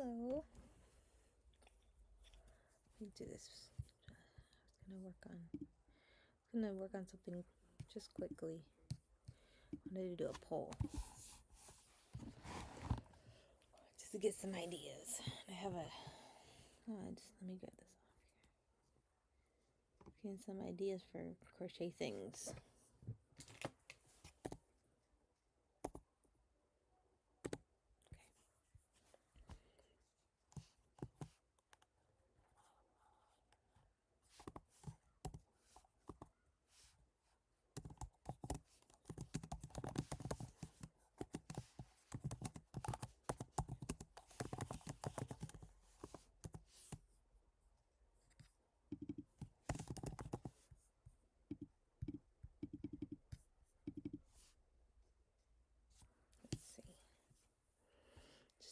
Hello. Let me do this. I was gonna work on something just quickly. I wanted to do a poll just to get some ideas. I have a. Let me get this off here. Getting some ideas for crochet things.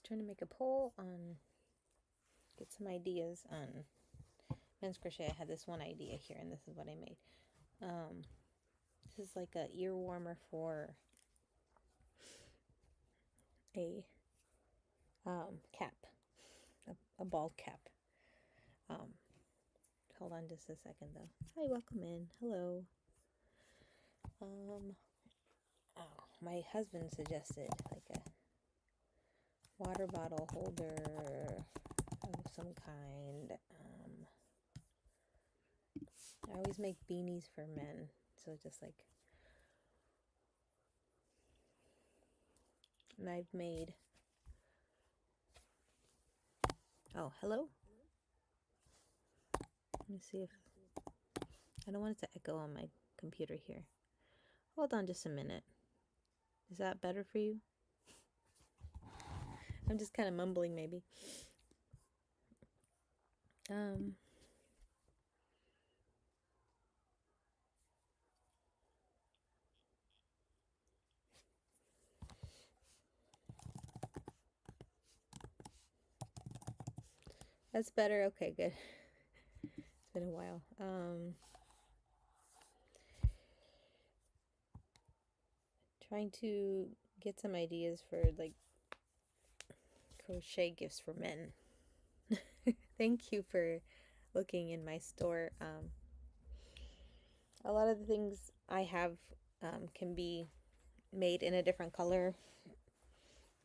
Trying to make a poll on, get some ideas on men's crochet. I had this one idea here, and this is what I made. This is like a ear warmer for a cap, a ball cap. Hold on just a second though. Hi, welcome in. Hello. My husband suggested like a water bottle holder of some kind. I always make beanies for men, so just like, and I've made, oh, hello? Let me see if, I don't want it to echo on my computer here. Hold on just a minute. Is that better for you? I'm just kind of mumbling maybe. That's better. Okay, good. It's been a while. Trying to get some ideas for like crochet gifts for men. Thank you for looking in my store. A lot of the things I have can be made in a different color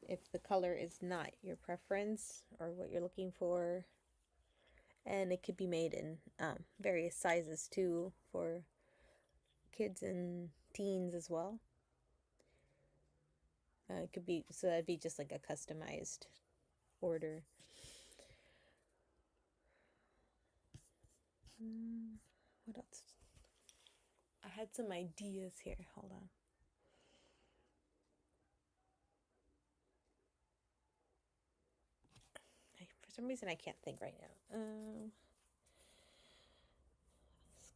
if the color is not your preference or what you're looking for, and it could be made in various sizes too for kids and teens as well. It could be, so that'd be just like a customized order. What else? I had some ideas here. Hold on. For some reason I can't think right now.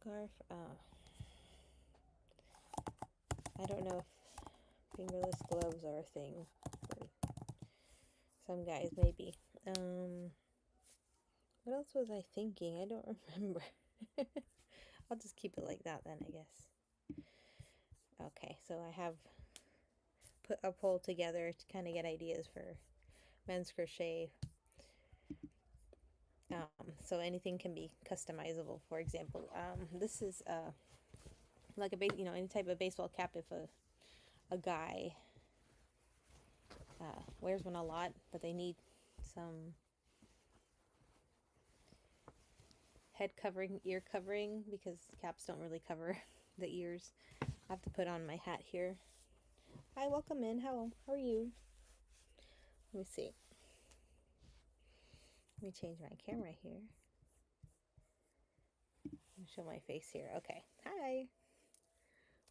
Scarf. I don't know if fingerless gloves are a thing for some guys, maybe. What else was I thinking? I don't remember. I'll just keep it like that then, I guess. Okay, so I have put a poll together to kind of get ideas for men's crochet. So anything can be customizable. For example, this is like a any type of baseball cap. If a guy wears one a lot, but they need some head covering, ear covering, because caps don't really cover the ears. I have to put on my hat here. Hi, welcome in. How are you? Let me see. Let me change my camera here. Show my face here. Okay. Hi.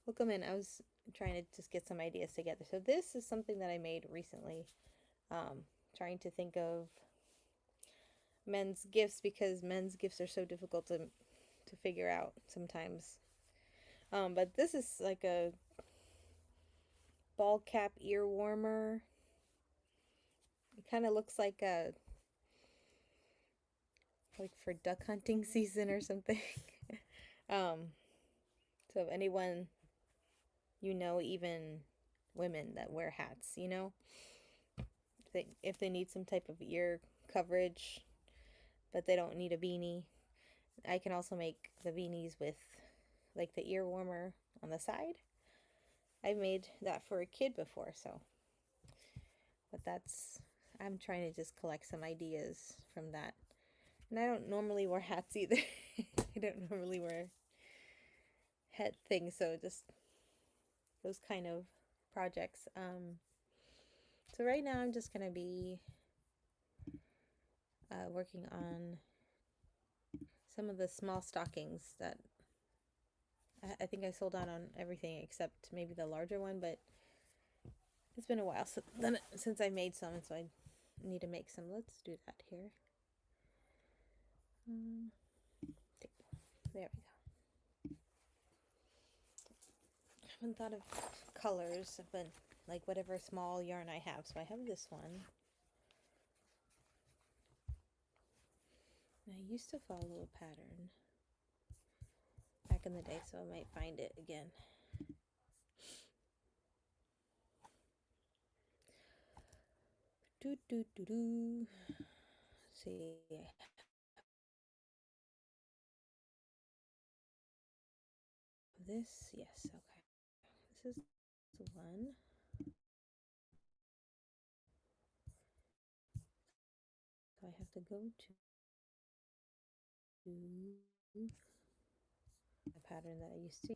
Welcome in. I was trying to just get some ideas together. So this is something that I made recently. Trying to think of men's gifts, because men's gifts are so difficult to figure out sometimes. But this is like a ball cap ear warmer. It kind of looks like for duck hunting season or something. So if anyone, even women that wear hats, if they need some type of ear coverage, but they don't need a beanie. I can also make the beanies with like the ear warmer on the side. I've made that for a kid before, so but I'm trying to just collect some ideas from that. And I don't normally wear hats either. I don't normally wear hat things, so just those kind of projects. So right now I'm just gonna be working on some of the small stockings that I think I sold out on everything except maybe the larger one, but it's been a while since I made some, so I need to make some. Let's do that here. There we go. I haven't thought of colors, but like whatever small yarn I have. So I have this one. I used to follow a pattern back in the day, so I might find it again. Let's see. This, yes, okay. This is the one. So I have to go to a pattern that I used to.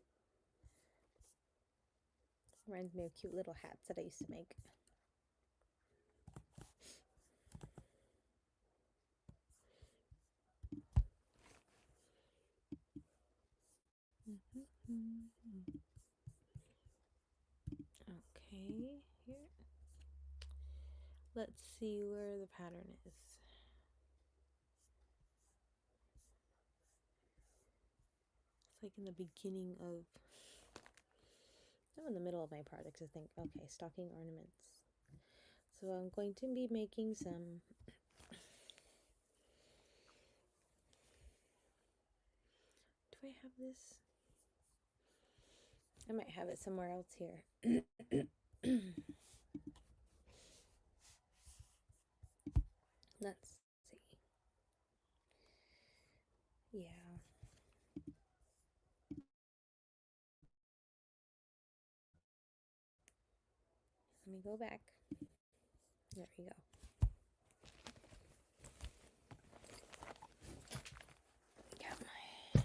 Reminds me of cute little hats that I used to make. Okay, here. Let's see where the pattern is. It's like in the beginning of, I'm in the middle of my project, I think. Okay, stocking ornaments. So I'm going to be making some do I have this? I might have it somewhere else here. Let's see. Yeah. Let me go back. There we go. Got my,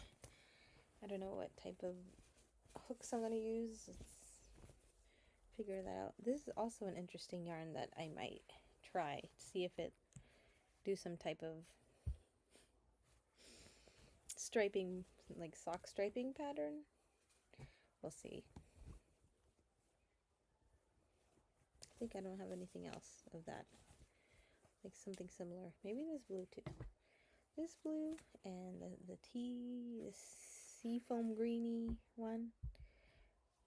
I don't know what type of hooks I'm going to use. Let's figure that out. This is also an interesting yarn that I might try to see if it do some type of striping, like sock striping pattern. We'll see. I think I don't have anything else of that. Like something similar. Maybe this blue too. This blue and the seafoam greeny one.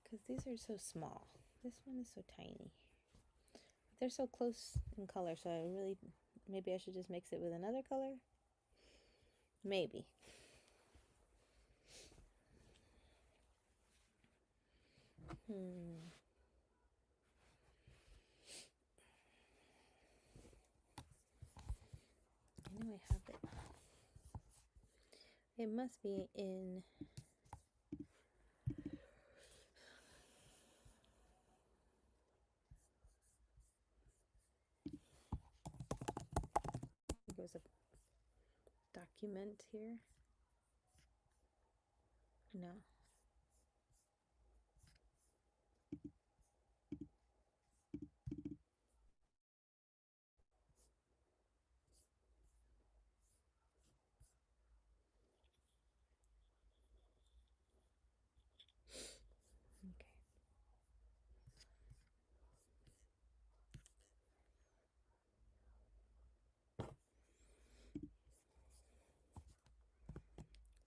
Because these are so small. This one is so tiny. But they're so close in color, so I really, maybe I should just mix it with another color? Maybe. I know I have it. It must be in there's a document here. No. Okay.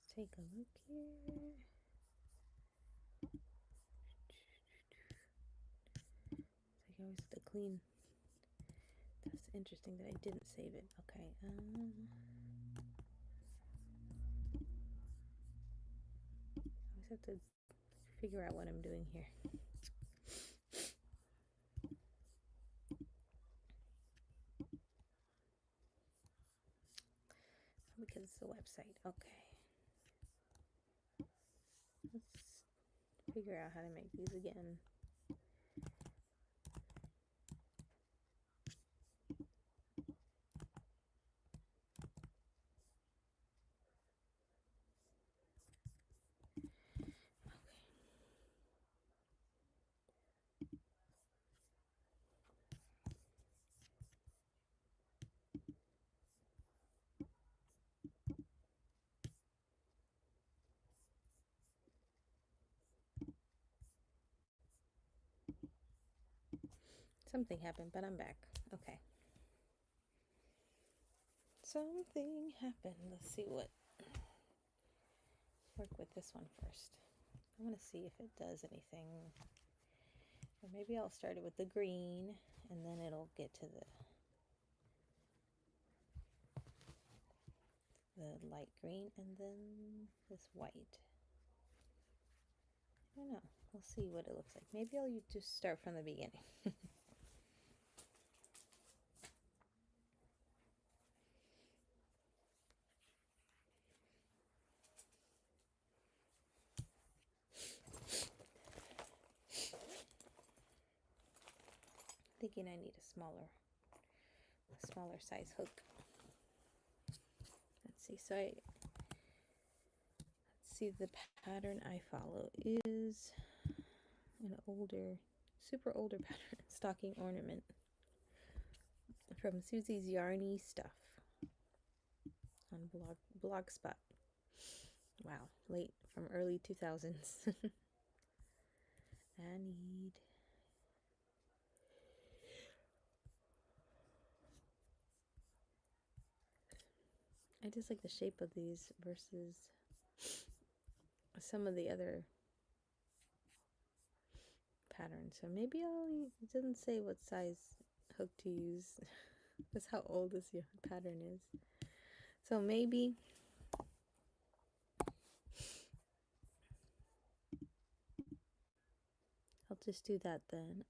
Let's take a look here. I always have to clean. That's interesting that I didn't save it. Okay. I always have to figure out what I'm doing here. because it's a website. Okay. Let's figure out how to make these again. Something happened, but I'm back. Okay. Something happened. Let's see what. Work with this one first. I want to see if it does anything. Or maybe I'll start it with the green and then it'll get to the light green and then this white. I don't know. We'll see what it looks like. Maybe I'll just start from the beginning. Thinking I need a smaller size hook. Let's see. So let's see, the pattern I follow is an super older pattern, stocking ornament from Susie's Yarny Stuff on Blogspot. Wow, late from early 2000s. I just like the shape of these versus some of the other patterns. So maybe it doesn't say what size hook to use. That's how old this pattern is. So maybe I'll just do that then.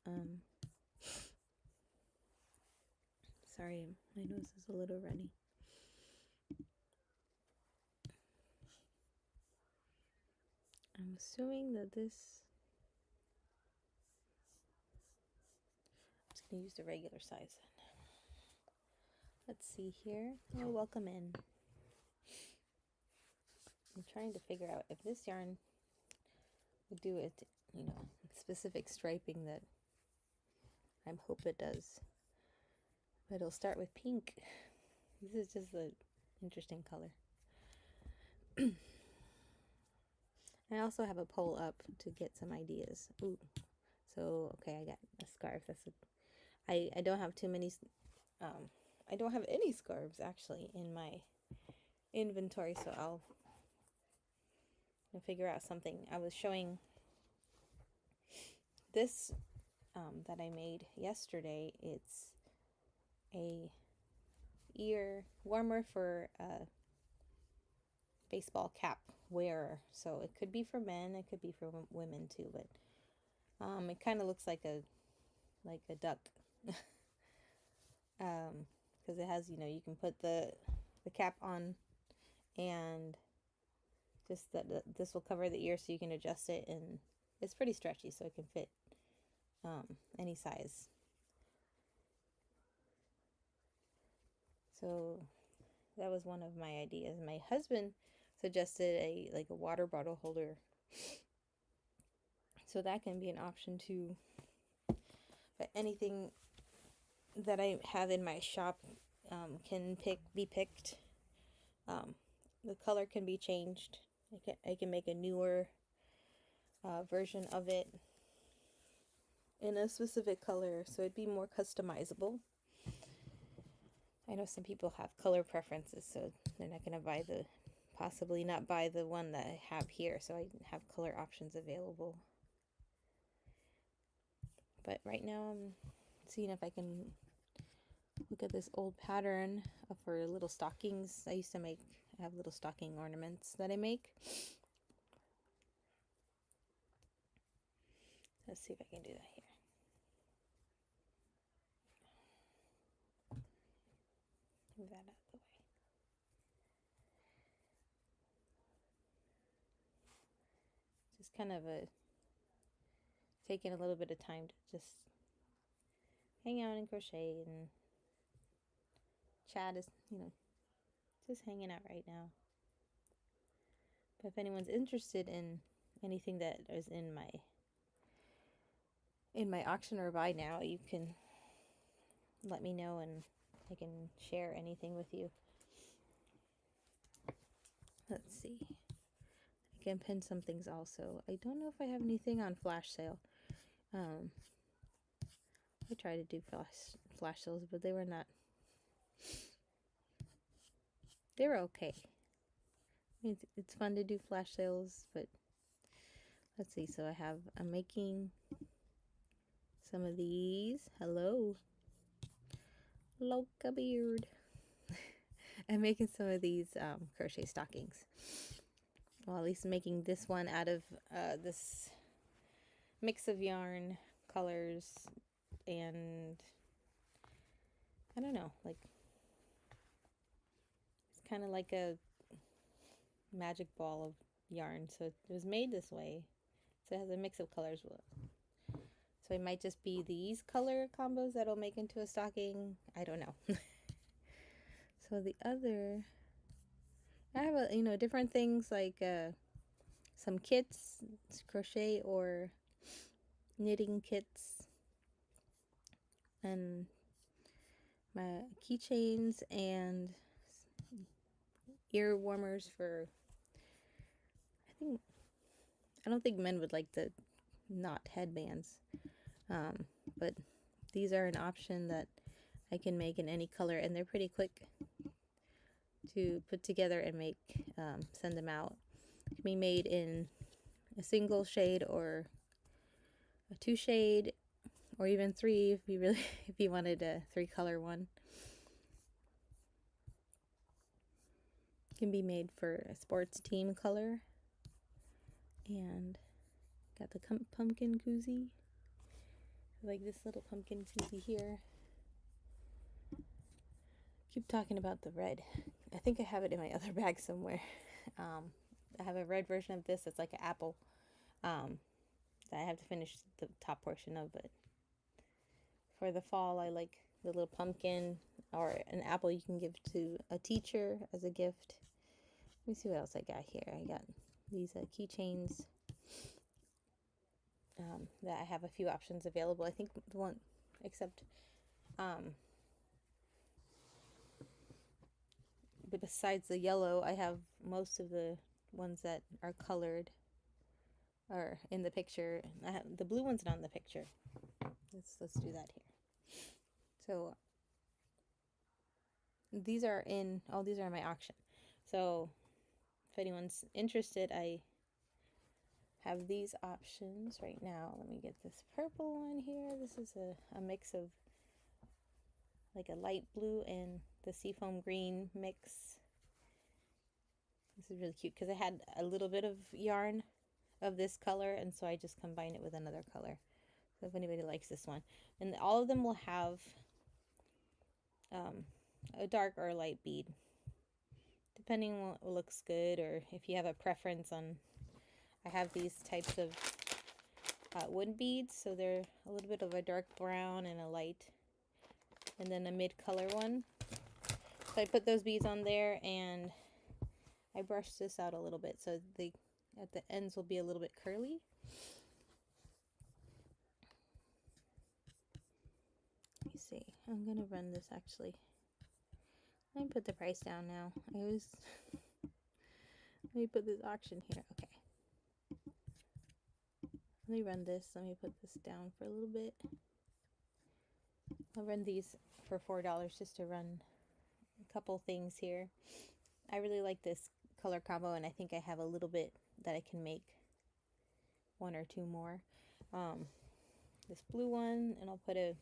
Sorry, my nose is a little runny. I'm assuming that this, I'm just going to use the regular size then. Let's see here. Oh, welcome in. I'm trying to figure out if this yarn would do it, specific striping that I hope it does. But it'll start with pink. This is just an interesting color. I also have a poll up to get some ideas. Ooh. So, okay, I got a scarf. I don't have too many, I don't have any scarves actually in my inventory, so I'll figure out something. I was showing this that I made yesterday. It's a ear warmer for a baseball cap wearer. So it could be for men, it could be for women too, but it kind of looks like a duck. Because it has, you can put the cap on, and just this will cover the ear so you can adjust it, and it's pretty stretchy so it can fit any size. So that was one of my ideas. My husband suggested a water bottle holder, so that can be an option too. But anything that I have in my shop can be picked. The color can be changed. I can make a newer version of it in a specific color, so it'd be more customizable. I know some people have color preferences, so they're not going to possibly not buy the one that I have here, so I have color options available. But right now I'm seeing if I can look at this old pattern for little stockings. I have little stocking ornaments that I make. Let's see if I can do that here. Move that out of the way. just kind of taking a little bit of time to just hang out and crochet, and Chad is, just hanging out right now. But if anyone's interested in anything that is in my auction or buy now, you can let me know and I can share anything with you. Let's see. I can pin some things also. I don't know if I have anything on flash sale. I tried to do flash sales, but they were okay. It's fun to do flash sales, but let's see. So I'm making some of these. Hello, Loca Beard. I'm making some of these crochet stockings. Well, at least making this one out of this mix of yarn, colors, and I don't know, like it's kind of like a magic ball of yarn. So it was made this way. So it has a mix of colors. So it might just be these color combos that'll make into a stocking. I don't know. So the other, I have different things like some kits, crochet or knitting kits, and my keychains and ear warmers for, I don't think men would like the knot headbands, but these are an option that I can make in any color, and they're pretty quick to put together and make, send them out. It can be made in a single shade or a 2 shade, or even 3 if you wanted a 3 color one. It can be made for a sports team color. And got the pumpkin koozie. I like this little pumpkin koozie here. Keep talking about the red. I think I have it in my other bag somewhere. I have a red version of this. It's like an apple. That I have to finish the top portion of, but for the fall, I like the little pumpkin or an apple you can give to a teacher as a gift. Let me see what else I got here. I got these keychains that I have a few options available. I think the one, except but besides the yellow, I have most of the ones that are colored or in the picture. The blue one's not in the picture. Let's do that here. So these are in my auction. So if anyone's interested, I have these options right now. Let me get this purple one here. This is a mix of like a light blue and the seafoam green mix. This is really cute because I had a little bit of yarn of this color, and so I just combined it with another color. So if anybody likes this one, and all of them will have a dark or a light bead, depending on what looks good, or if you have a preference on. I have these types of wood beads, so they're a little bit of a dark brown and a light, and then a mid-color one. So I put those beads on there, and I brushed this out a little bit, so they at the ends will be a little bit curly. Let me see. I'm gonna run this actually. Let me put the price down now. Let me put this auction here. Okay. Let me run this. Let me put this down for a little bit. I'll run these for $4 just to run a couple things here. I really like this color combo, and I think I have a little bit that I can make 1 or 2 more. This blue one, and I'll put a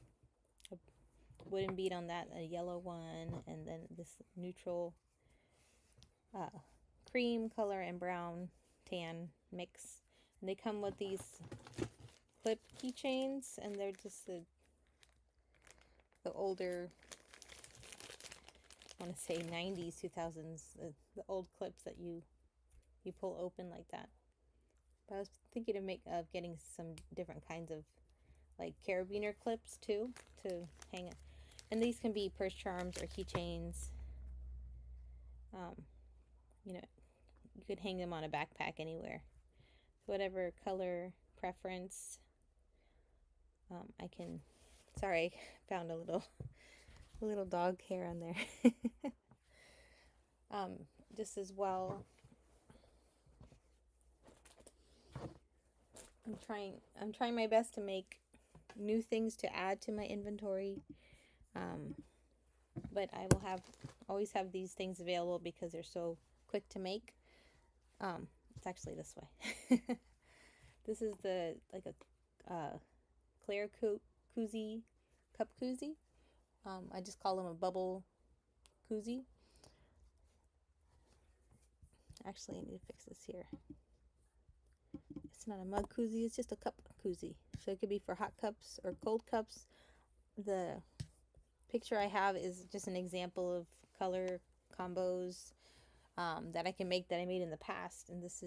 wooden bead on that, a yellow one, and then this neutral cream color and brown tan mix. And they come with these clip keychains, and they're just the older, I want to say 90s, 2000s, the old clips that you pull open like that. But I was thinking of getting some different kinds of like carabiner clips too to hang it. And these can be purse charms or keychains. You know, you could hang them on a backpack anywhere. So whatever color preference, I can. Sorry, I found a little dog hair on there. Just as well. I'm trying my best to make new things to add to my inventory. But I will always have these things available because they're so quick to make. It's actually this way. This is like a clear koozie, cup koozie. I just call them a bubble koozie. Actually, I need to fix this here. It's not a mug koozie, it's just a cup koozie. So it could be for hot cups or cold cups. The picture I have is just an example of color combos that I can make that I made in the past. And this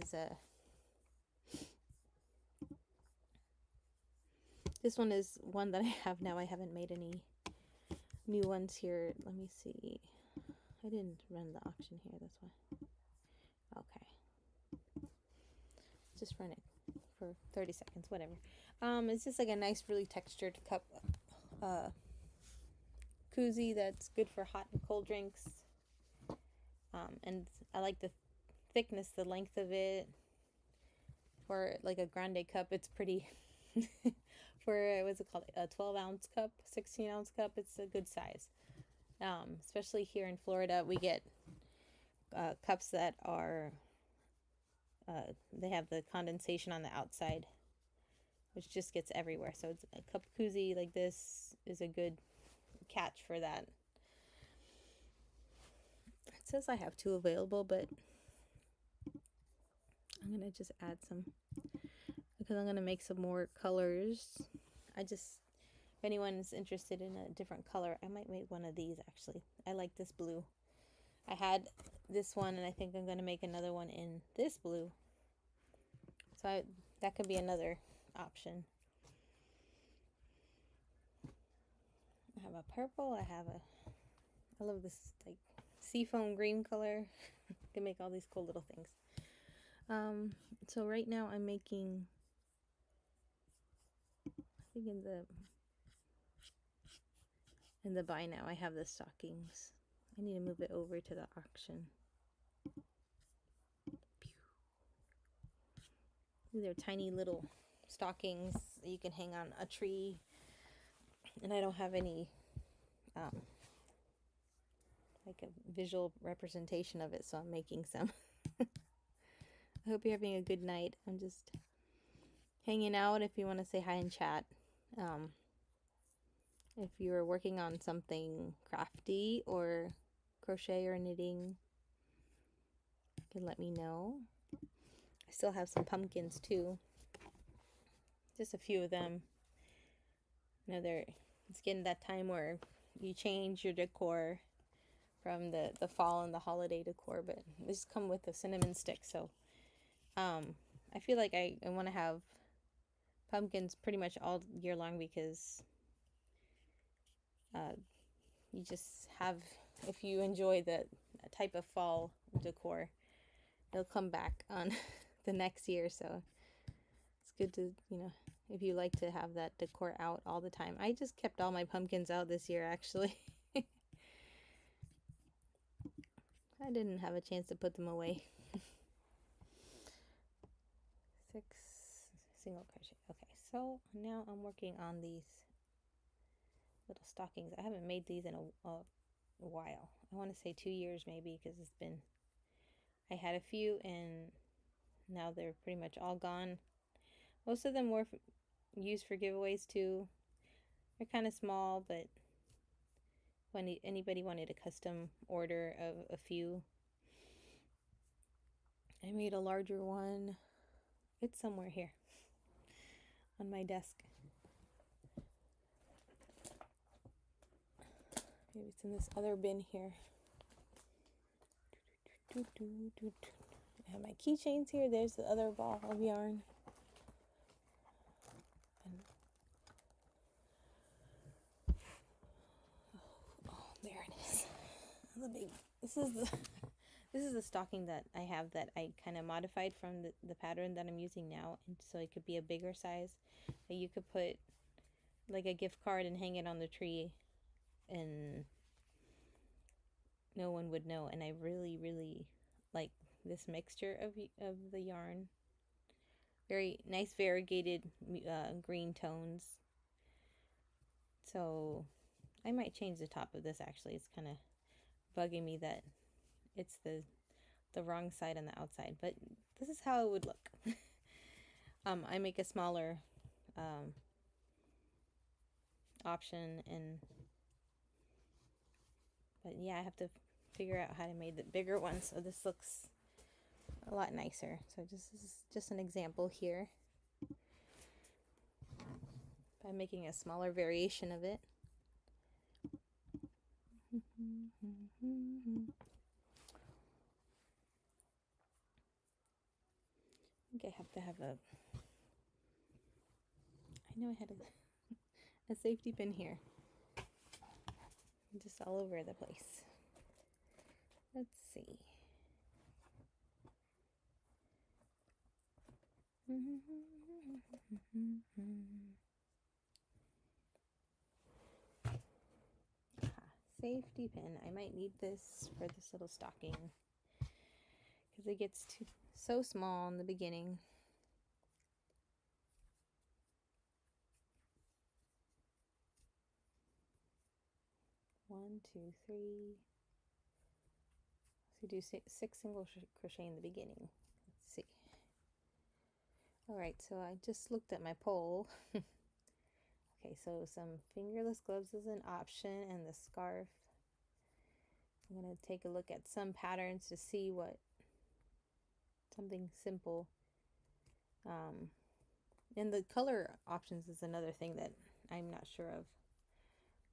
one is one that I have now. I haven't made any new ones here. Let me see. I didn't run the auction here, that's why. Okay. Just run it for 30 seconds, whatever. It's just like a nice, really textured cup koozie that's good for hot and cold drinks. And I like the thickness, the length of it. For like a grande cup, it's pretty. For, what's it called? A 12-ounce cup, 16-ounce cup, it's a good size. Especially here in Florida, we get cups that are, they have the condensation on the outside, which just gets everywhere. So it's a cup koozie like this is a good catch for that. It says I have 2 available, but I'm gonna just add some because I'm gonna make some more colors. If anyone's interested in a different color, I might make one of these actually. I like this blue. I had this one and I think I'm gonna make another one in this blue. So that could be another option. I have a purple, I love this like seafoam green color. I can make all these cool little things. So right now I'm making, I think in the buy now I have the stockings. I need to move it over to the auction. These are tiny little stockings that you can hang on a tree. And I don't have any like a visual representation of it, so I'm making some. I hope you're having a good night. I'm just hanging out if you want to say hi and chat. If you're working on something crafty or crochet or knitting, you can let me know. I still have some pumpkins too. Just a few of them. You know, it's getting that time where you change your decor from the fall and the holiday decor, but these come with a cinnamon stick, so I feel like I want to have pumpkins pretty much all year long because you just have, if you enjoy the type of fall decor, they'll come back on the next year, so it's good to, you know, if you like to have that decor out all the time. I just kept all my pumpkins out this year, actually. I didn't have a chance to put them away. 6 single crochet. Okay, so now I'm working on these little stockings. I haven't made these in a while. I want to say 2 years maybe, because I had a few and now they're pretty much all gone. Most of them were used for giveaways too. They're kind of small, but when anybody wanted a custom order of a few, I made a larger one. It's somewhere here on my desk. Maybe it's in this other bin here. I I have my keychains here. There's the other ball of yarn. And oh, there it is. The big. This is the stocking that I have that I kind of modified from the pattern that I'm using now, and so it could be a bigger size. You could put like a gift card and hang it on the tree, and no one would know. And I really, really like this mixture of the yarn. Very nice variegated green tones. So I might change the top of this actually. It's kind of bugging me that it's the wrong side on the outside, but this is how it would look. I make a smaller option, but yeah, I have to figure out how to make the bigger one so this looks a lot nicer. So this is just an example here by making a smaller variation of it. I think I have to have I know I had a safety pin here. Just all over the place. Let's see. Safety pin. I might need this for this little stocking because it gets so small in the beginning. One, two, three. So do six single crochet in the beginning. Let's see. All right, so I just looked at my pole. Okay, so some fingerless gloves is an option, and the scarf. I'm going to take a look at some patterns to see what something simple. And the color options is another thing that I'm not sure of.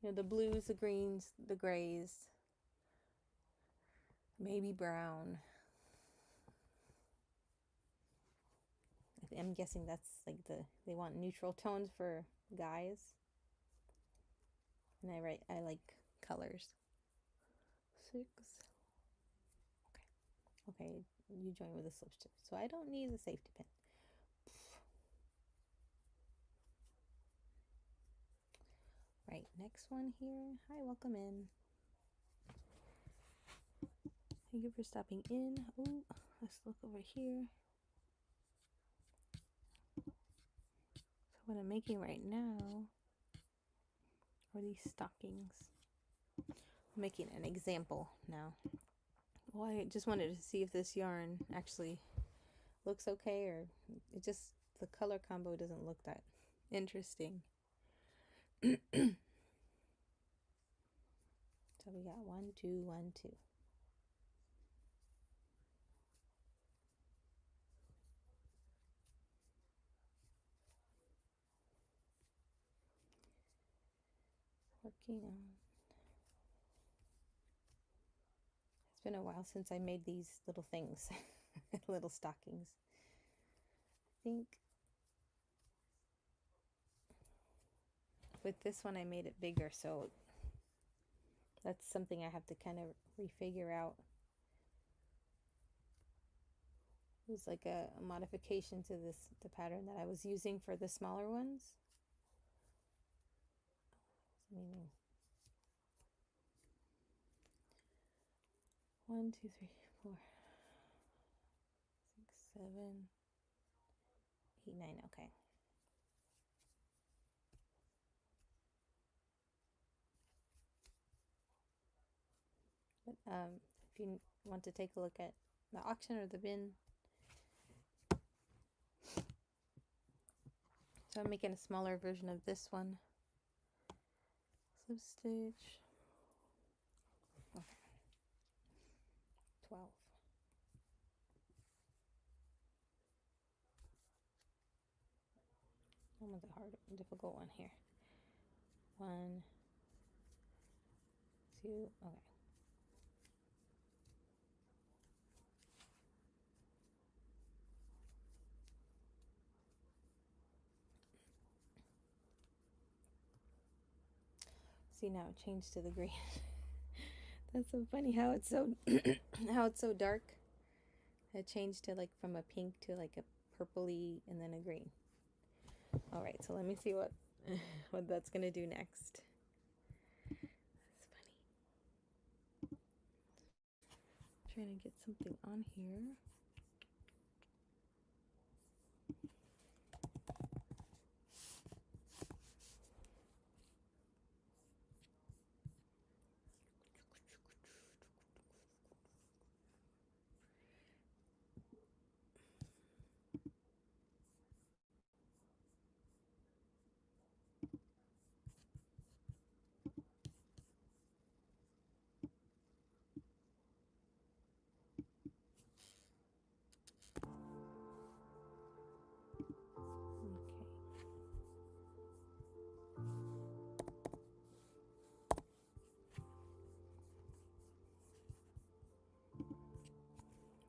You know, the blues, the greens, the grays, maybe brown. I'm guessing that's like they want neutral tones for guys. And I like colors. 6. Okay, you join with a slip stitch. So I don't need the safety pin. Right, next one here. Hi, welcome in. Thank you for stopping in. Oh, let's look over here. So what I'm making right now are these stockings. I'm making an example now. Well, I just wanted to see if this yarn actually looks okay, or it just, the color combo doesn't look that interesting. So we got 1, 2, 1, 2. Working on. It's been a while since I made these little things, little stockings. I think with this one I made it bigger, so that's something I have to kind of refigure out. It was like a modification to the pattern that I was using for the smaller ones. Meaning 1, 2, 3, 4, 6, 7, 8, 9. Okay. But if you want to take a look at the auction or the bin. So I'm making a smaller version of this one. Slip stitch. Okay. 12. That one's a difficult one here. 1, 2, okay. See, now it changed to the green. That's so funny how it's so how it's so dark. It changed to like from a pink to like a purpley and then a green. All right, so let me see what that's gonna do next. That's funny. Trying to get something on here.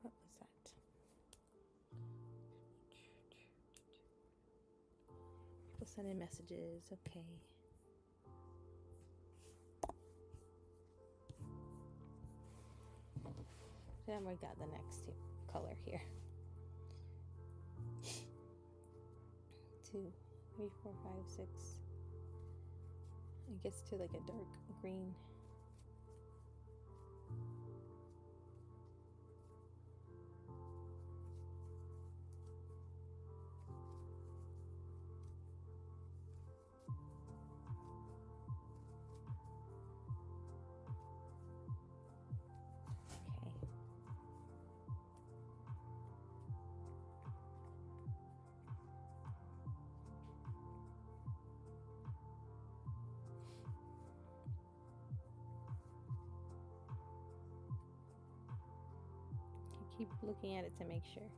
What was that? People sending messages. Okay. Then we got the next color here. 2, 3, 4, 5, 6. It gets to like a dark green. Keep looking at it to make sure.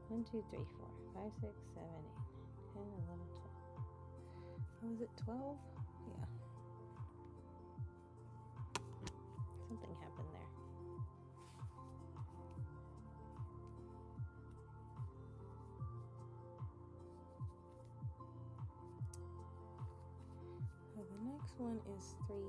1, 2, 3, 4, 5, 6, 7, 8, 10, 11, 12. Oh, was it 12? Yeah. Something happened there. So the next one is 3, 2.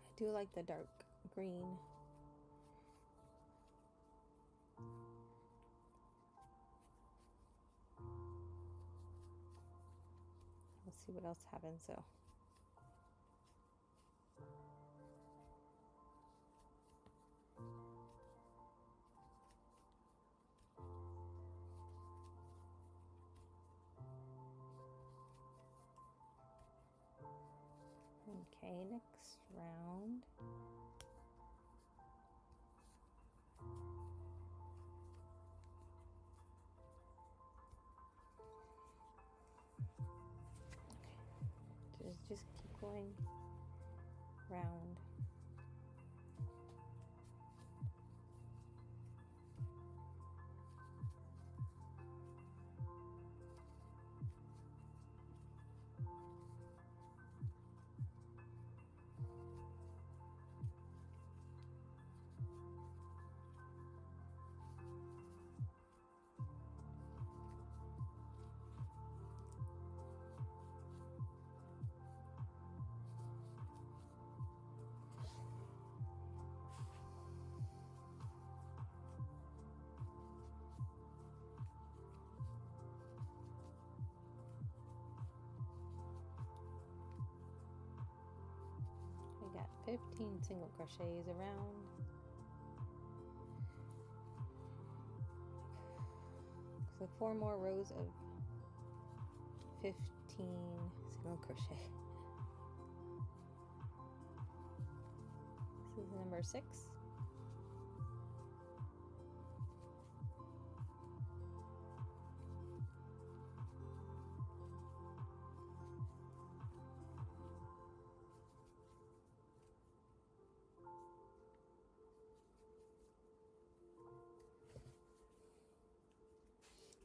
I do like the dark green. Let's see what else happens. So okay, next round. Okay, just keep going round. We got 15 single crochets around. So 4 more rows of 15 single crochet. This is number 6.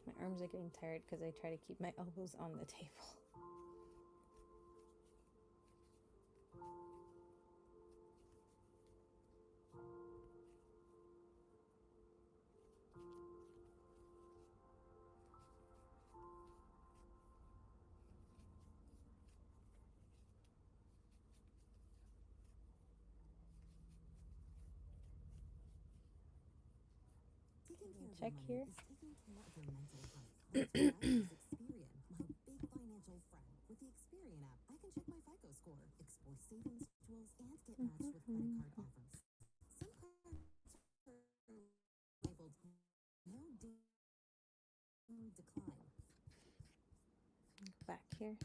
My arms are getting tired because I try to keep my elbows on the table. check here. Is taking care of your mental health. That's why I use Experian, my big financial friend. With the Experian app, I can check my FICO score, explore savings tools, and get matched with credit card offers. Some cards are labeled no decline. Back here.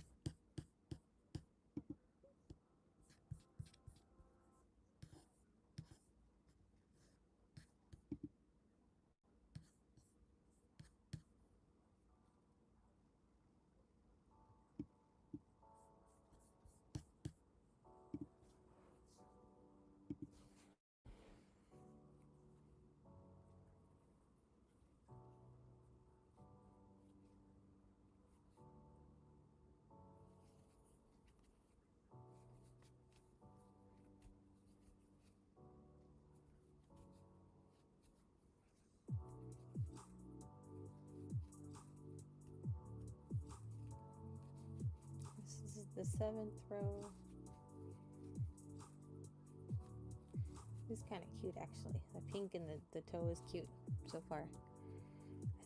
This is the 7th row. This is kind of cute, actually. The pink and the toe is cute so far. I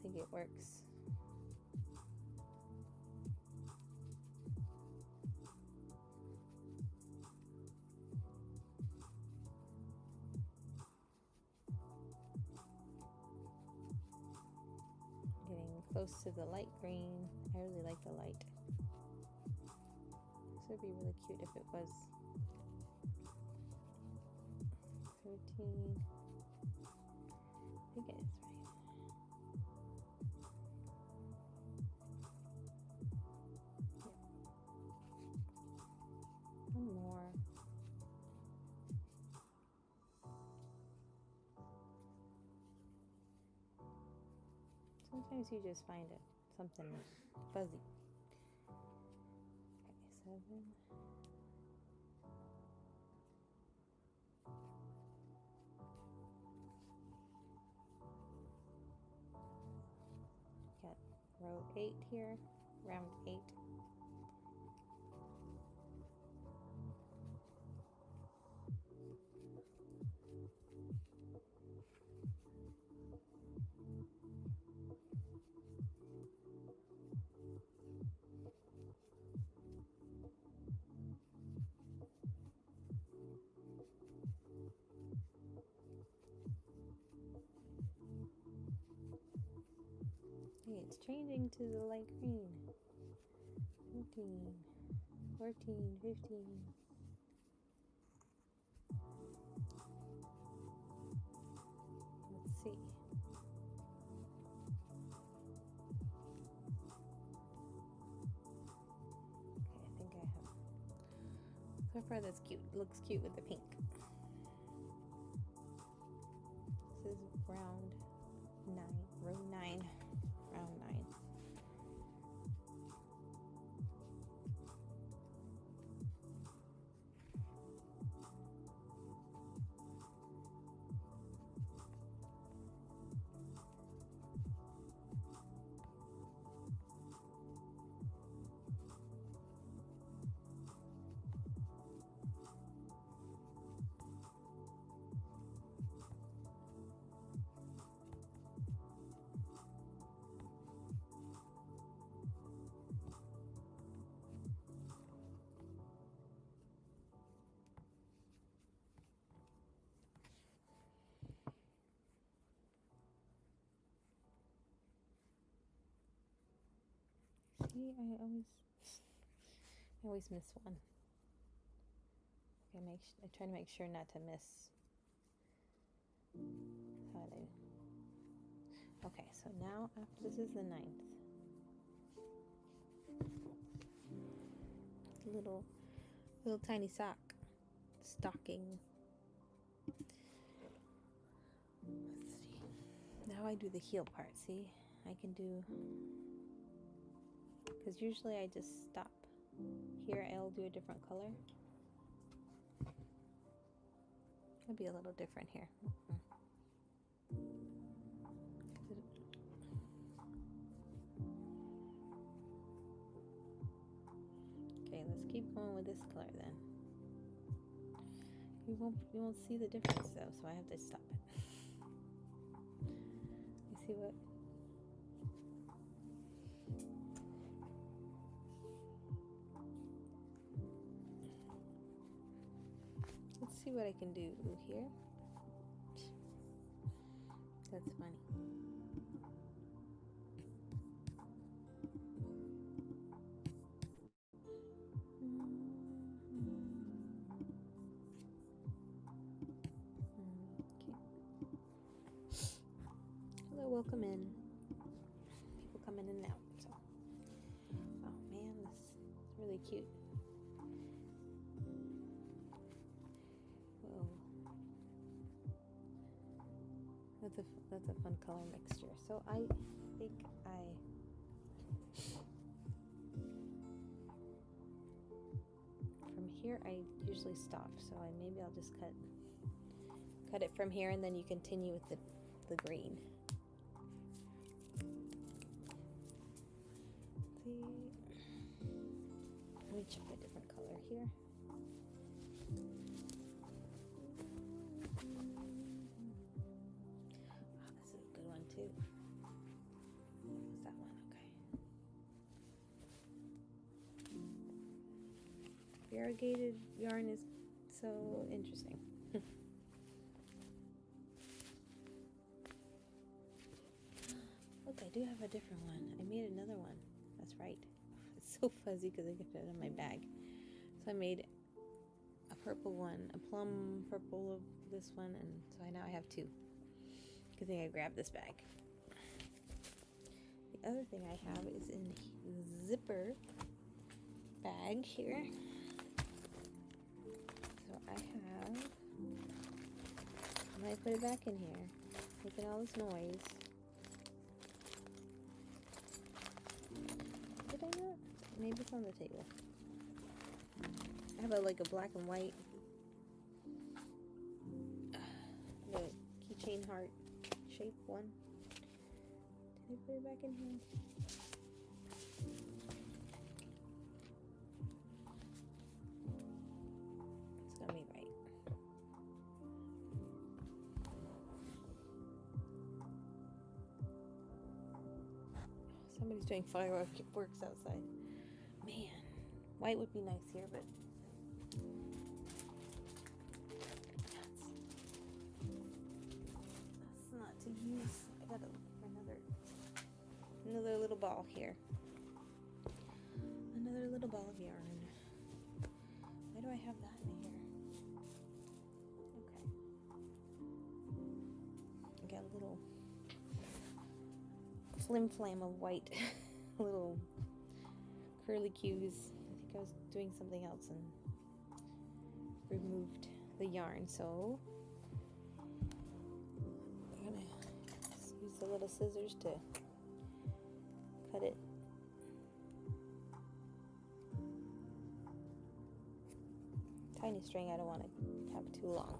think it works. Getting close to the light green. I really like the light. This would be really cute if it was 13. I think it is right. Yep. One more. Sometimes you just find it something fuzzy. Okay, 7. Got row 8 here, round 8. Okay, it's changing to the light green. 13, 14, 15. Let's see. Okay, I think I have. So far, that's cute. Looks cute with the pink. This is round 9, row 9, round 9. See, I always miss one. Okay, I try to make sure not to miss. How do I? Okay, so now after this is the 9th. Little tiny stocking. Let's see. Now I do the heel part. See, I can do, because usually I just stop here. I'll do a different color. It'll be a little different here. Okay, let's keep going with this color then. You won't see the difference though, so I have to stop it. You see what. Let's see what I can do here. That's funny. Hello, welcome in. People coming in and out. So, oh man, this is really cute. Whoa, that's a fun color mixture. So I think from here I usually stop. So maybe I'll just cut it from here, and then you continue with the green. See, let me check a different color here. Oh, this is a good one too. What's that one? Okay. Variegated yarn is so interesting. Look, I do have a different one. I made another one. That's right. It's so fuzzy because I got it in my bag. So I made a purple one, a plum purple of this one, and so now I have two. Good thing I grabbed this bag. The other thing I have is in the zipper bag here. So I have, I'm going to put it back in here, making all this noise. Did I not? Maybe it's on the table. I have like a black and white the keychain heart shape one. Did I put it back in here? It's gonna be right. Somebody's doing fireworks outside. Man, white would be nice here, but that's not to use. I gotta look for another little ball here. Another little ball of yarn. Why do I have that in here? Okay. I got a little flim flam of white. Little curly cues. I think I was doing something else and removed the yarn, so I'm gonna use the little scissors to cut it. Tiny string, I don't want to have it too long.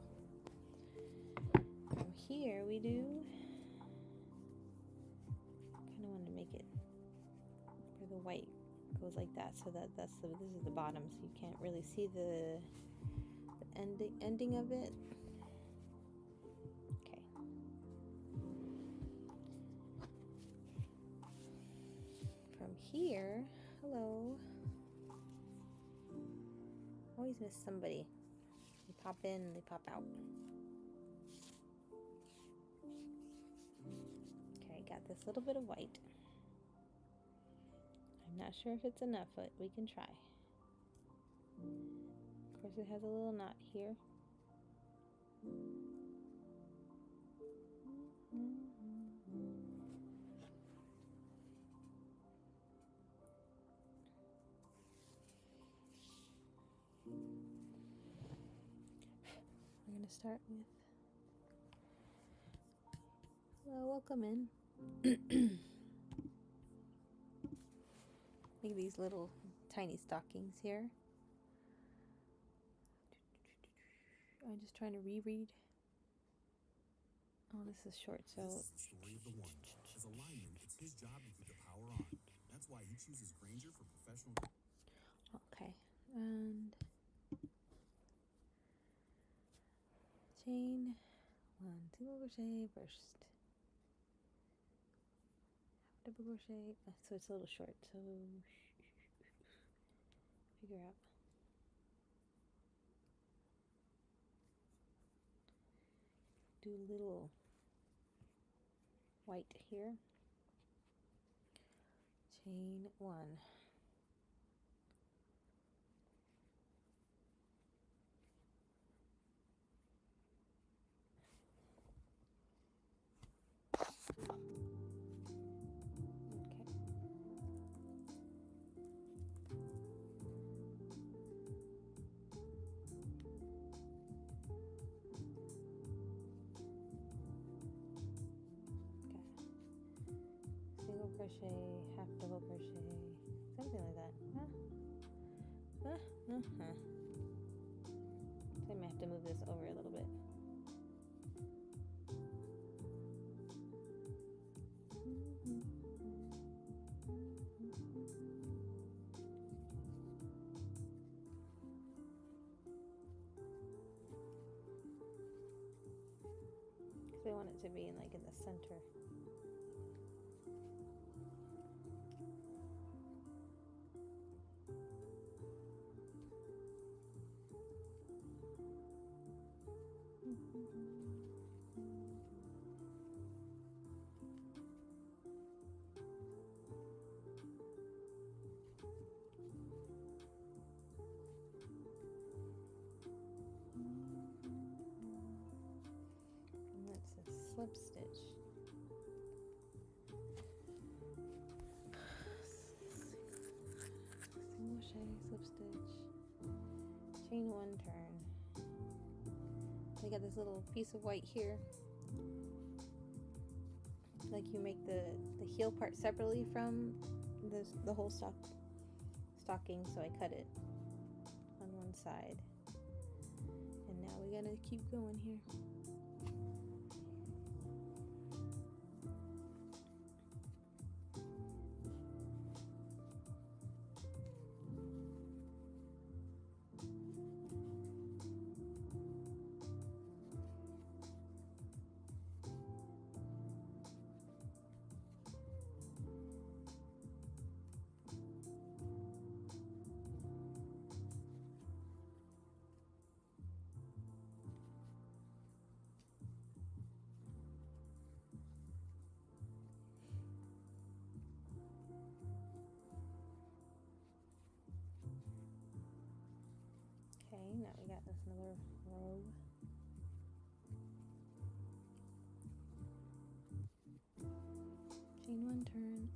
From here we do, kind of want to make it where the white goes like that, so that this is the bottom, so you can't really see the ending of it. Okay. From here, hello. Always miss somebody. They pop in and they pop out. Okay, got this little bit of white. I'm not sure if it's enough, but we can try. Of course, it has a little knot here. We're going to start with, hello, welcome in. Make these little tiny stockings here. I'm just trying to reread. Oh, this is short, so. This is the story of the Wonderland. As a lineman, it's his job to keep the power on. That's why he chooses Granger for professional. Okay, and chain, 1 single crochet first. double crochet. So it's a little short, so figure out. Do a little white here. Chain 1. Single crochet, half double crochet, something like that. So I might have to move this over a little bit. Because I want it to be in the center. And that's a slip stitch. Single crochet, slip stitch, chain 1, turn. I got this little piece of white here. Like you make the heel part separately from the whole stocking, so I cut it on one side. And now we gotta keep going here. Okay, now we got this another row. Chain 1, turn.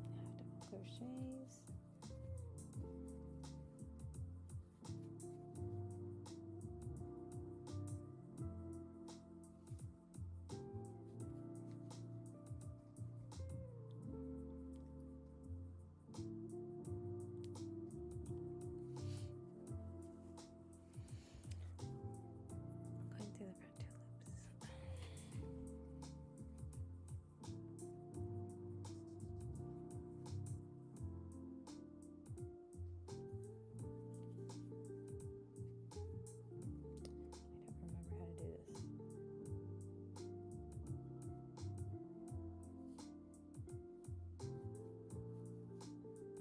Half double crochets. Going through the front 2 loops. I don't remember how to do this.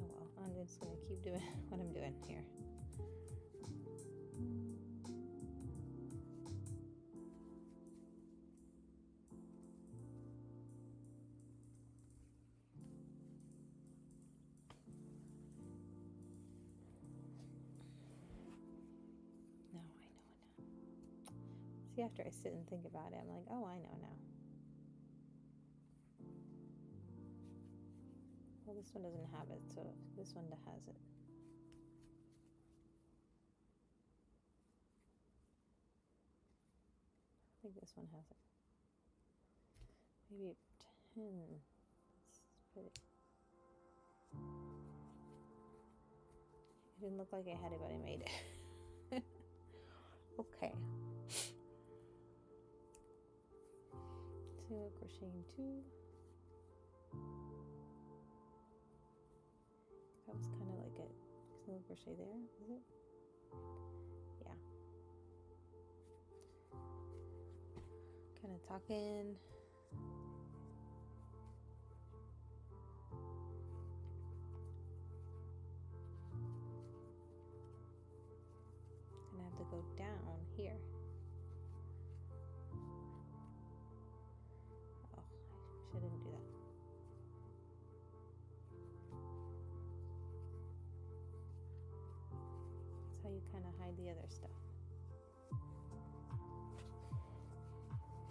Oh well, I'm just gonna keep doing what I'm doing here. No, I know it now. See, after I sit and think about it, I'm like, oh, I know now. Well, this one doesn't have it, so this one has it. I think this one has it. Maybe 10. Let's put it. It didn't look like I had it, but I made it. Okay. So crocheting 2. That was kind of like a single crochet there, was it? Yeah. Kind of talking. Gonna have to go down here. Oh, I shouldn't do that. That's how you kind of hide the other stuff.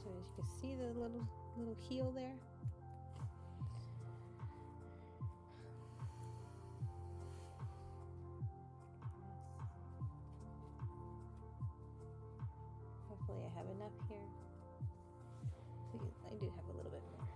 So as you can see the little heel there. Hopefully I have enough here. I do have a little bit more.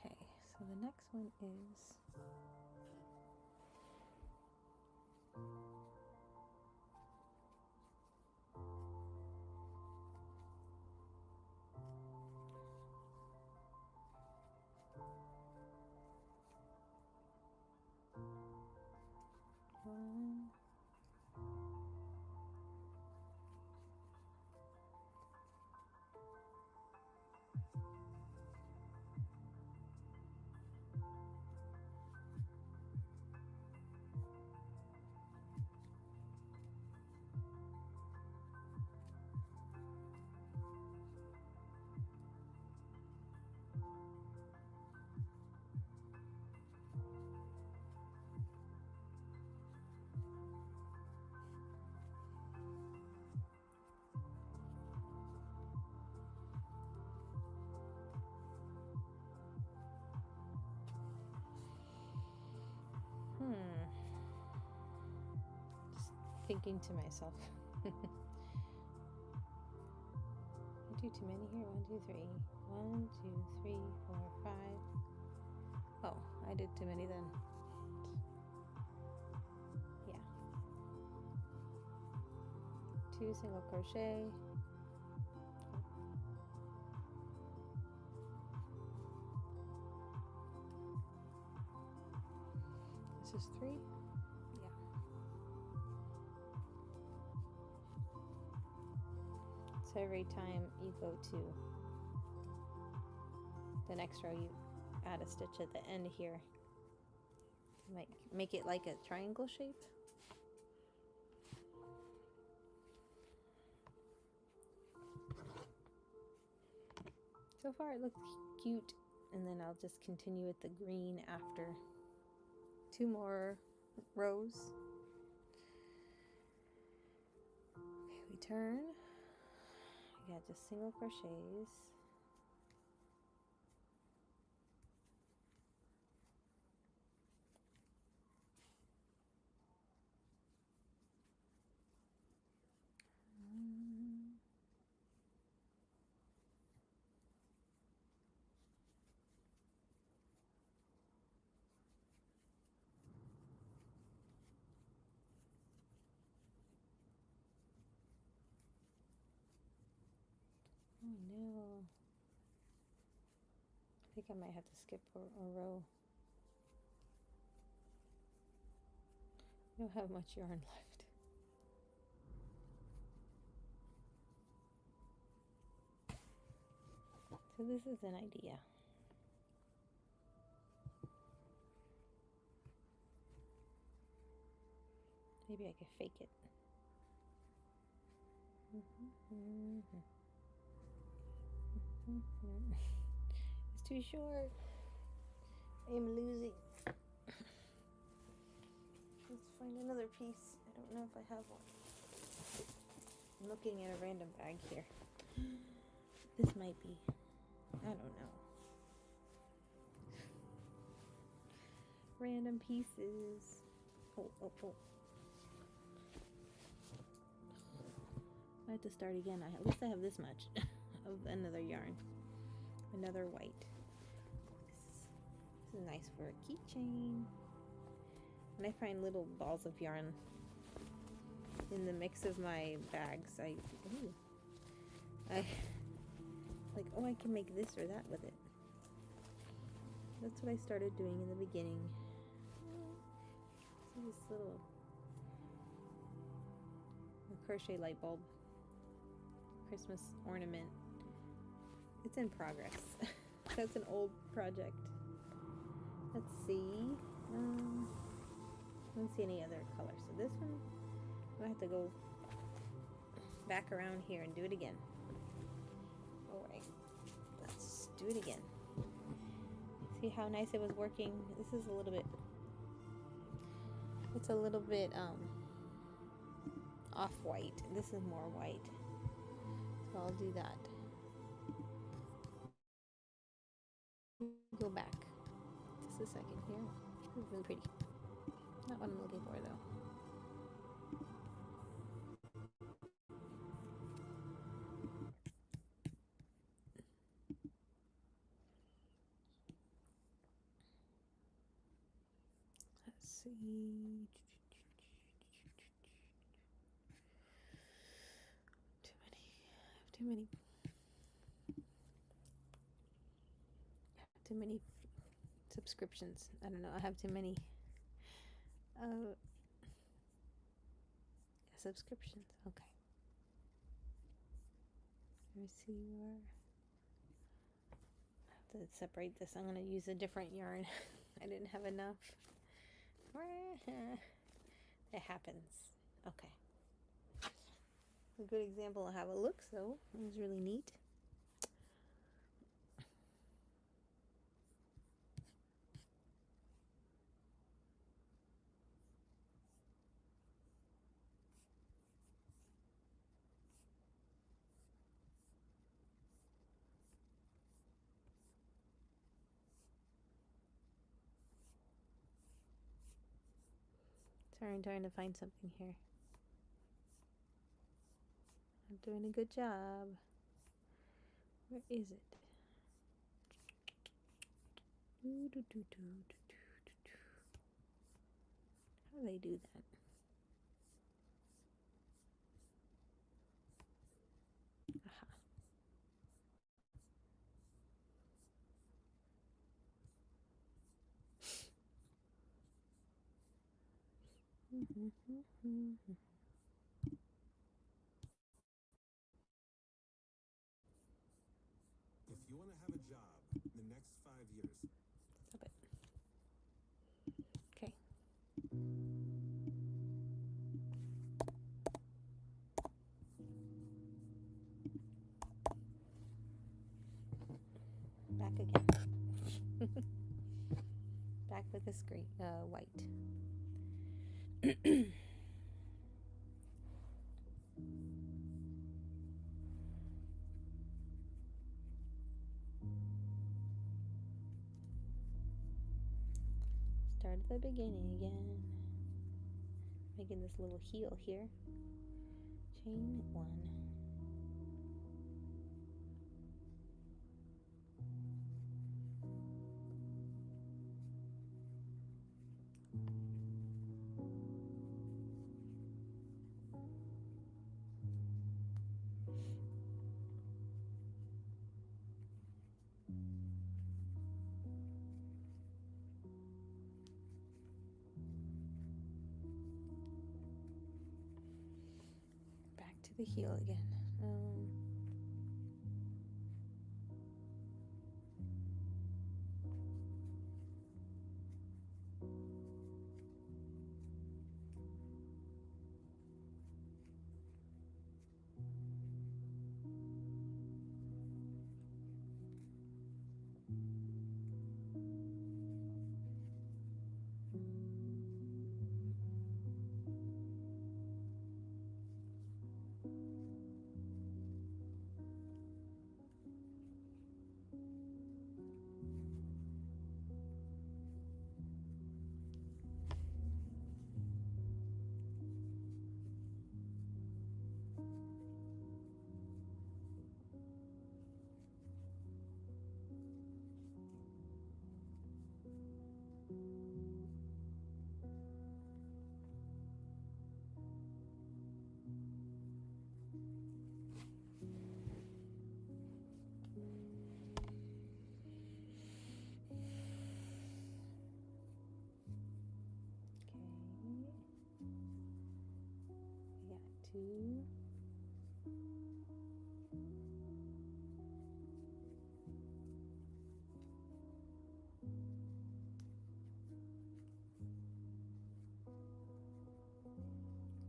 Okay, so the next one is one, just thinking to myself. I do too many here. 1, 2, 3. 1, 2, 3, 4, 5. Oh, I did too many then. Yeah. 2 single crochet. This is 3. Yeah. So every time you go to the next row, you add a stitch at the end here. You might make it like a triangle shape. So far it looks cute, and then I'll just continue with the green after 2 more rows. Okay, we turn. We got just single crochets. Oh no. I think I might have to skip a row. I don't have much yarn left. So this is an idea. Maybe I could fake it. It's too short. I'm losing. Let's find another piece. I don't know if I have one. I'm looking at a random bag here. This might be. I don't know. Random pieces. Oh. I have to start again. At least I have this much of another yarn. Another white. This is nice for a keychain. When I find little balls of yarn in the mix of my bags, I like, oh, I can make this or that with it. That's what I started doing in the beginning. See this little crochet light bulb Christmas ornament. It's in progress. That's an old project. Let's see. I don't see any other color. So this one, I'm gonna have to go back around here and do it again. Alright, let's do it again. See how nice it was working? This is a little bit, it's a little bit off-white. This is more white. So I'll do that. Go back. Just a second here. This is really pretty. Not what I'm looking for though. Let's see. Too many subscriptions. I don't know. I have too many subscriptions. Okay. Let me see where. I have to separate this. I'm gonna use a different yarn. I didn't have enough. It happens. Okay. A good example of how it looks though. It was really neat. Sorry, I'm trying to find something here. I'm doing a good job. Where is it? How do they do that? Aha. If you want to have a job in the next 5 years. Stop it. Okay. Back again. Back with this green, white. Start at the beginning again. Making this little heel here. Chain 1. Back to the heel again. 2,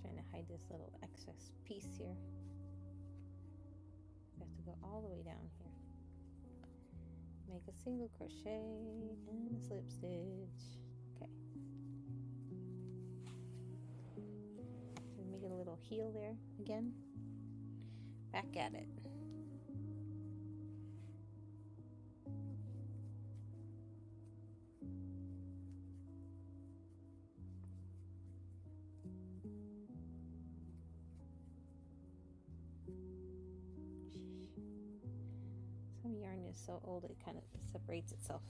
trying to hide this little excess piece here. We have to go all the way down here. Make a single crochet and a slip stitch. Okay. So make a little heel there again. Back at it. Some yarn is so old it kind of separates itself.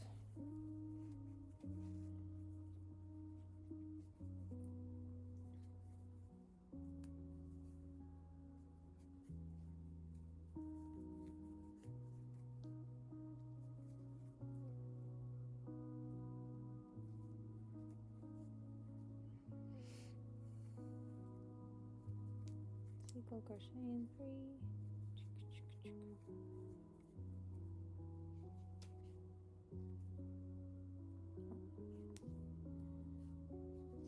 Single crochet in 3.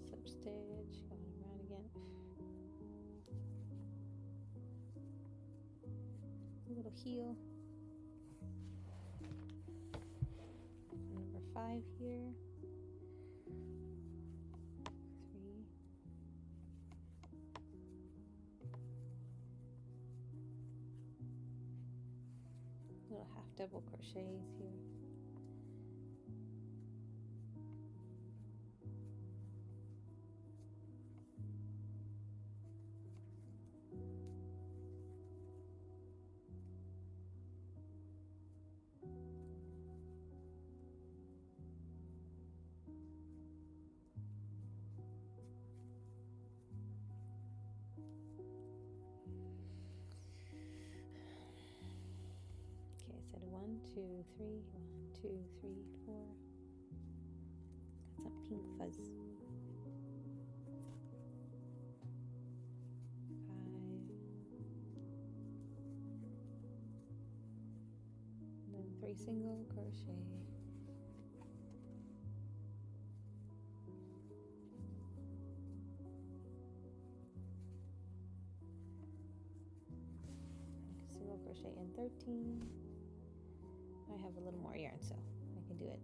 Slip stitch, going around again. A little heel. Number 5 here. 3. Little half double crochets here. Okay, I said 1, 2, 3, 1, 2, 3, 4. Got some pink fuzz. 5. And then 3 single crochet. Single crochet in 13. I have a little more yarn, so I can do it.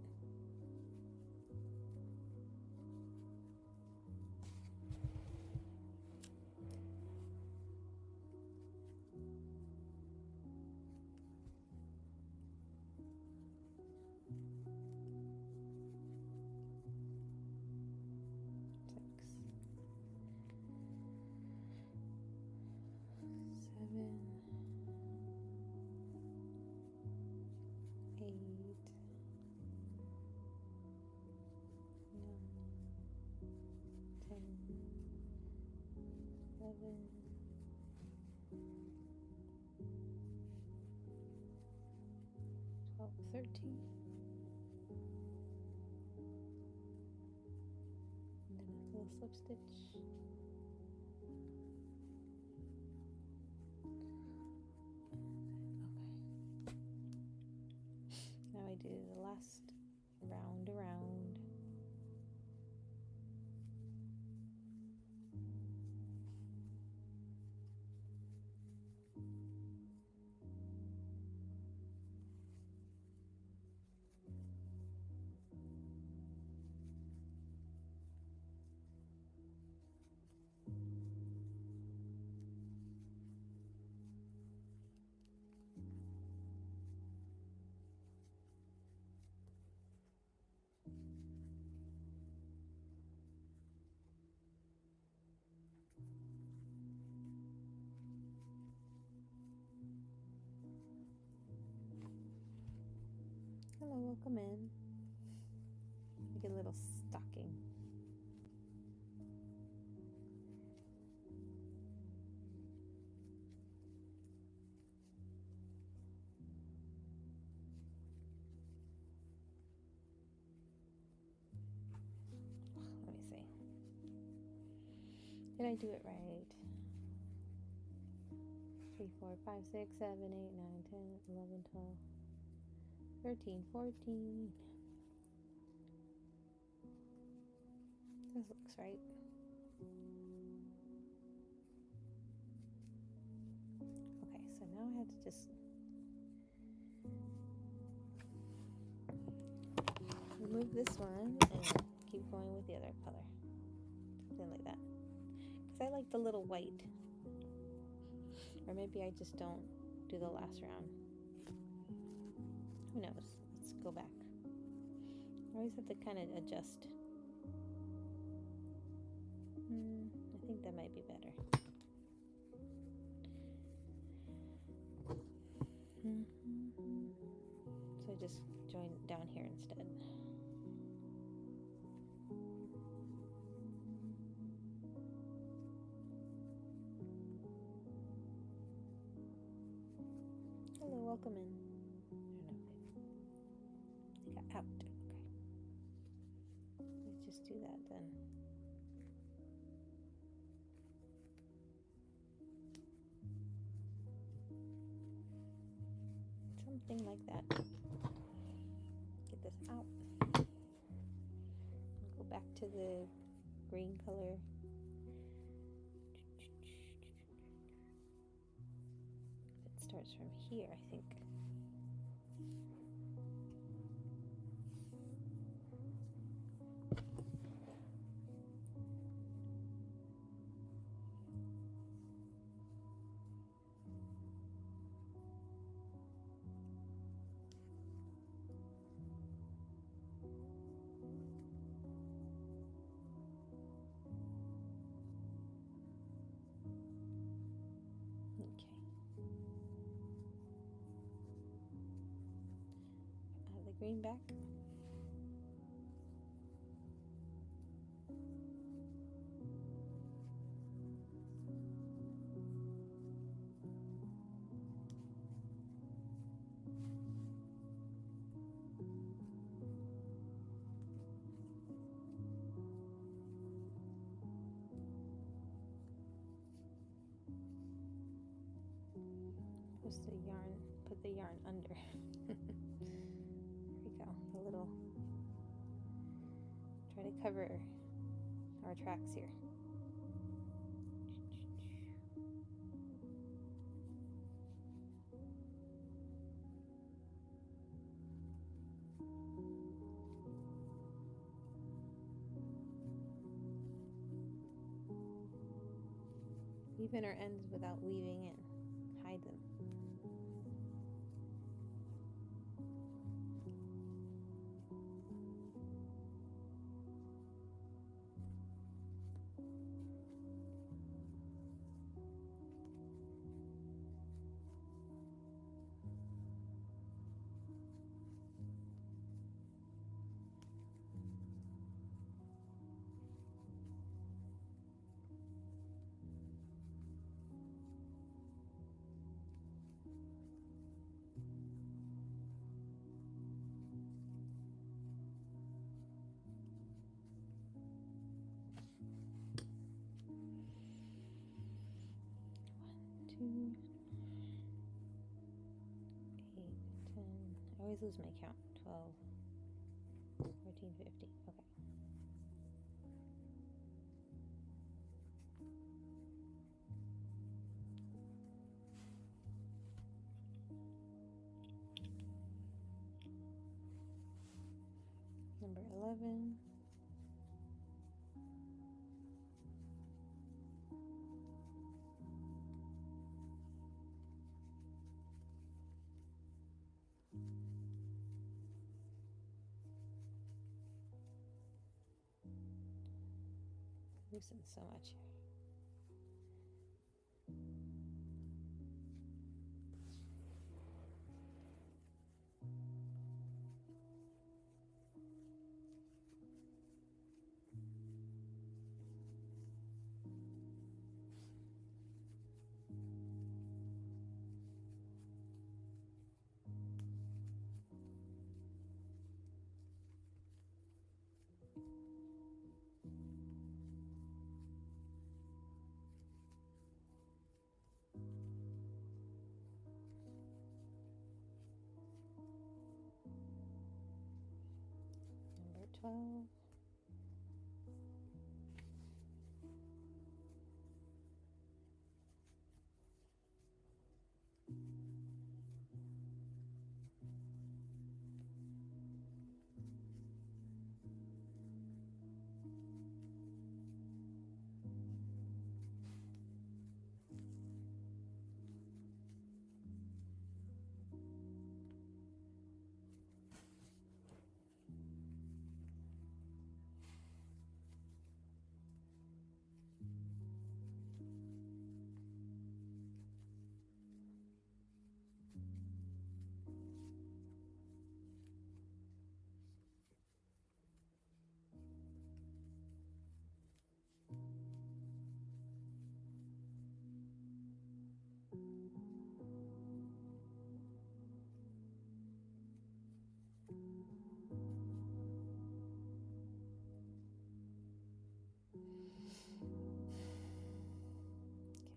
Twelve, 13. And then a little slip stitch. Okay. Now I do the last round around. Hello, welcome in. Make a little stocking. Let me see. Did I do it right? 3, 4, 5, 6, 7, 8, 9, 10, 11, 12, 13, 14. This looks right. Okay, so now I have to just remove this one and keep going with the other color. Something like that. Because I like the little white. Or maybe I just don't do the last round. Who knows? Let's go back. I always have to kind of adjust. I think that might be better. So I just join down here instead. Hello, welcome in. I got out. Okay. Let's just do that then. Something like that. Get this out. Go back to the green color. It starts from here, I think. Green back. Push the yarn, put the yarn under. A little, try to cover our tracks here. Even our ends without weaving in, hide them. I always lose my count. 12, 14, 15. Okay. Number 11. Loosen so much. 12.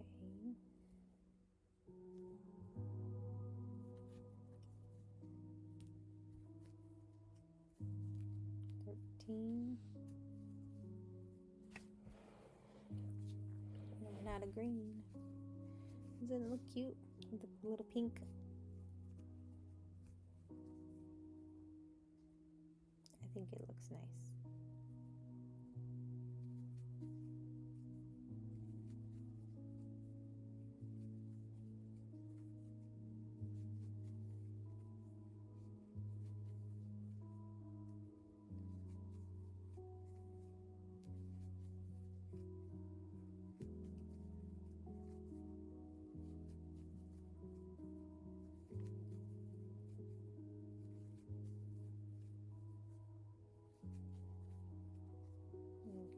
Okay. 13. No, not a green. Doesn't it look cute with the little pink? I think it looks nice.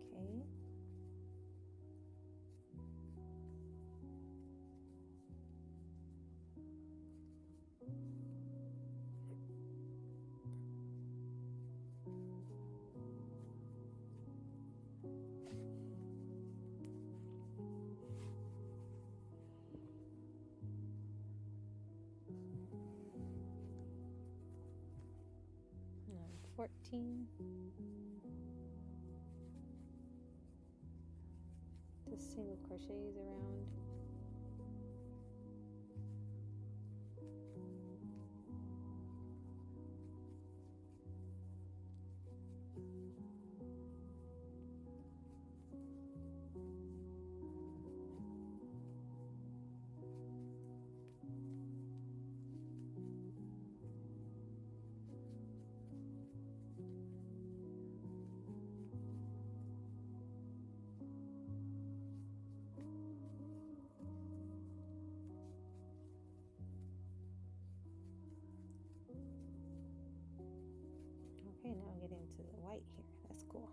Okay. Number 14. Just single crochets around. Okay, now I'm getting to the white here. That's cool.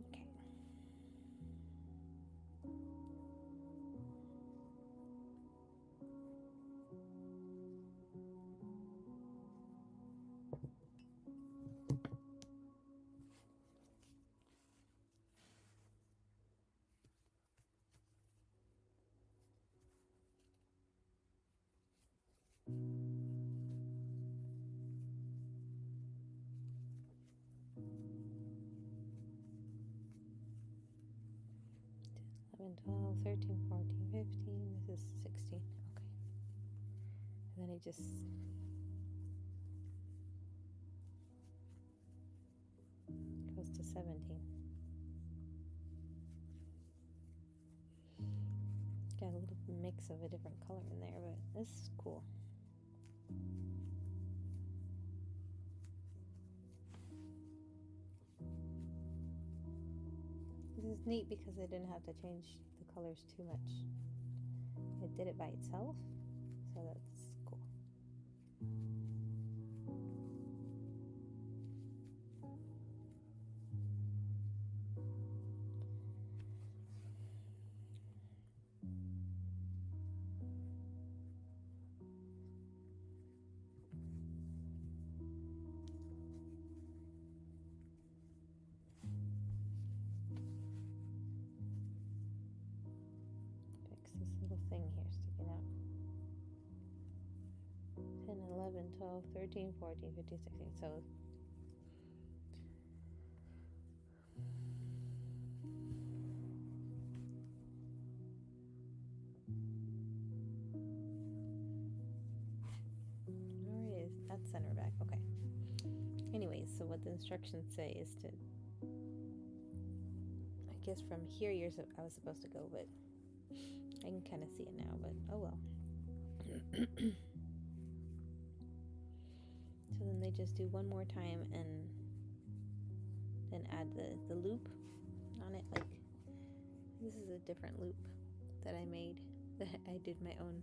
Okay. Eleven, 12, 13, 14, 15. This is 16. Okay. And then it just goes to 17. Got a little mix mix of a different color in there, but this is cool. This is neat because I didn't have to change the colors too much. It did it by itself, so that's cool. Fix this little thing here sticking out. 10, 11, 12, 13, 14, 15, 16. So alright, that's center back. Okay. Anyways, so what the instructions say is to, I guess from here I was supposed to go, but I can kind of see it now, but oh well. So then they just do one more time and then add the loop on it. Like, this is a different loop that I made, that I did my own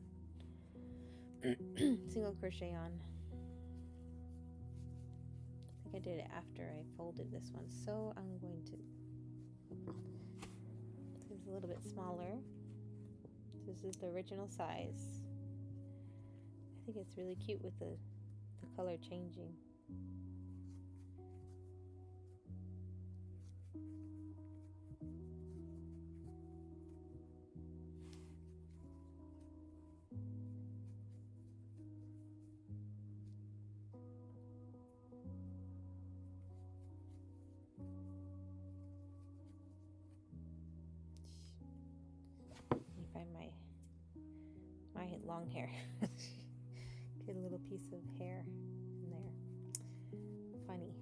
single crochet on. I think I did it after I folded this one, so I'm going to, this is a little bit smaller. This is the original size. I think it's really cute with the color changing. Let me find my long hair. Get a little piece of hair in there. Funny.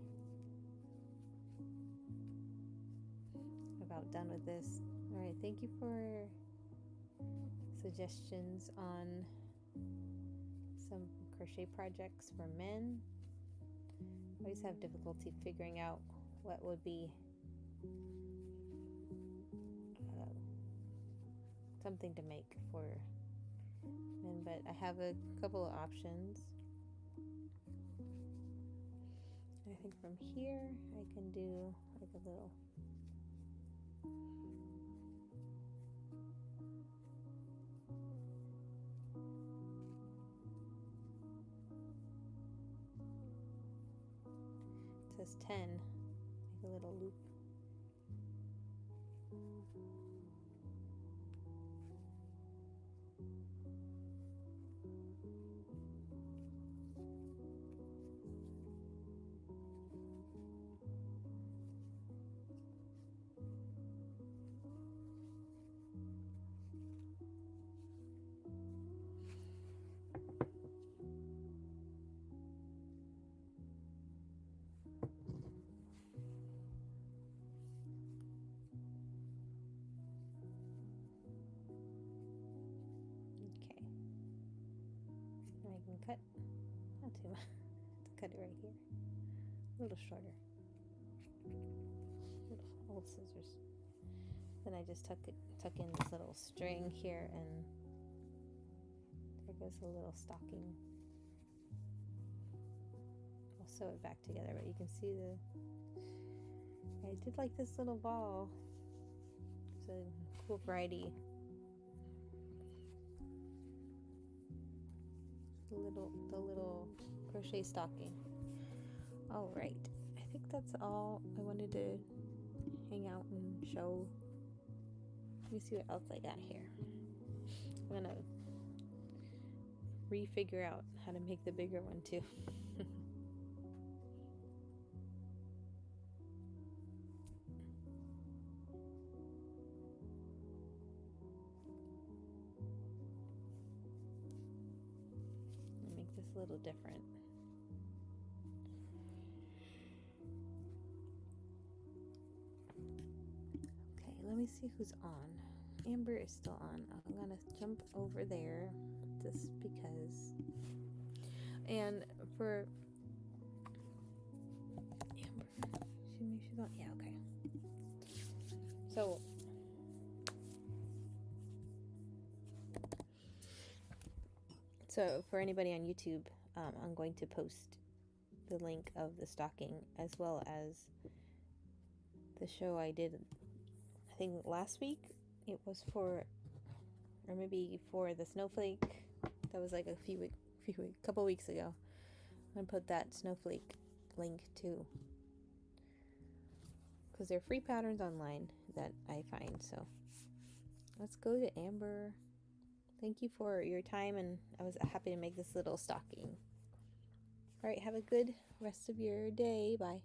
About done with this. Alright, thank you for suggestions on some crochet projects for men. I always have difficulty figuring out what would be something to make for men, but I have a couple of options. I think from here I can do like a little it says 10, like a little loop. Cut, not too much, cut it right here, a little shorter, little old scissors. Then I just tuck in this little string here, and there goes a little stocking. I'll sew it back together, but you can see I did like this little ball. It's a cool variety. The little crochet stocking. All right, I think that's all I wanted to hang out and show. Let me see what else I got here. I'm gonna refigure out how to make the bigger one too. A little different. Okay, let me see who's on. Amber is still on. I'm gonna jump over there just because. And for Amber, she's on. Yeah, okay. So for anybody on YouTube, I'm going to post the link of the stocking as well as the show I did, I think last week. It was for, or maybe for the snowflake. That was like couple weeks ago. I'm gonna put that snowflake link too, because they're free patterns online that I find. So let's go to Amber. Thank you for your time, and I was happy to make this little stocking. All right, have a good rest of your day. Bye.